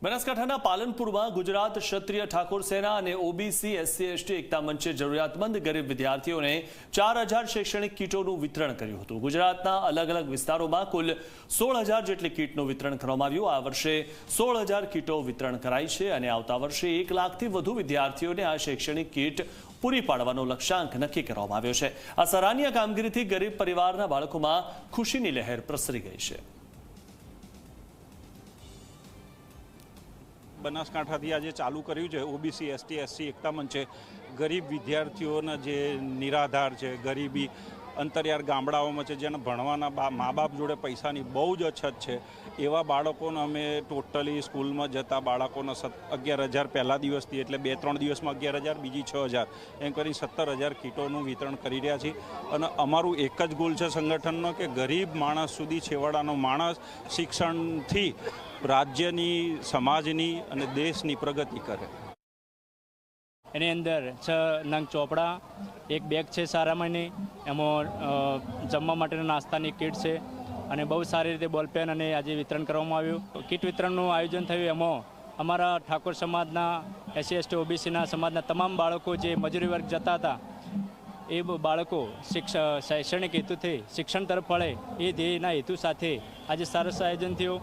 બનાસકાંઠાના પાલનપુરમાં ગુજરાત ક્ષત્રિય ઠાકોર સેના અને ઓબીસી એસસી એસટી એકતા મંચે જરૂરિયાતમંદ ગરીબ વિદ્યાર્થીઓને 4000 શૈક્ષણિક કીટોનું વિતરણ કર્યું હતું। ગુજરાતના અલગ અલગ વિસ્તારોમાં કુલ 16000 જેટલી કીટનું વિતરણ કરવામાં આવ્યું। આ વર્ષે 16000 કીટો વિતરણ કરાઈ છે અને આવતા વર્ષે 1 લાખથી વધુ વિદ્યાર્થીઓને આ શૈક્ષણિક કીટ પૂરી પાડવાનો લક્ષ્યાંક નક્કી કરવામાં આવ્યો છે। આ સરાહનીય કામગીરીથી ગરીબ પરિવારના બાળકોમાં ખુશીની લહેર પ્રસરી ગઈ છે। બનાસકાંઠાથી આજે ચાલુ કર્યું છે ઓબીસી એસટી એસસી એકતા મંચે ગરીબ વિદ્યાર્થીઓના જે નિરાધાર છે, ગરીબી અંતરિયાળ ગામડાઓમાં છે, જેને ભણવાના મા બાપ જોડે પૈસાની બહુ જ અછત છે, એવા બાળકોને અમે ટોટલી સ્કૂલમાં જતા બાળકોને 11000 પહેલા દિવસથી એટલે 2-3 દિવસમાં 11000, બીજી 6000 એમ કરી 17000 કીટોનું વિતરણ કરી રહ્યા છીએ। અને અમારું એક જ ગોલ છે સંગઠનનો કે ગરીબ માણસ સુધી, છેવાડાનો માણસ શિક્ષણથી રાજ્યની, સમાજની અને દેશની પ્રગતિ કરે। એની અંદર 6 નંગ ચોપડા, એક બેગ છે સારામયની, એમાં જમવા માટેના નાસ્તાની કીટ છે અને બહુ સારી રીતે બોલપેન અને આજે વિતરણ કરવામાં આવ્યું। કીટ વિતરણનું આયોજન થયું, એમાં અમારા ઠાકોર સમાજના, એસસી એસટી ઓબીસીના સમાજના તમામ બાળકો જે મજૂરી વર્ગ જતા હતા એ બાળકો શૈક્ષણિક હેતુથી શિક્ષણ તરફ વળે એ ધ્યેયના હેતુ સાથે આજે સરસ આયોજન થયું।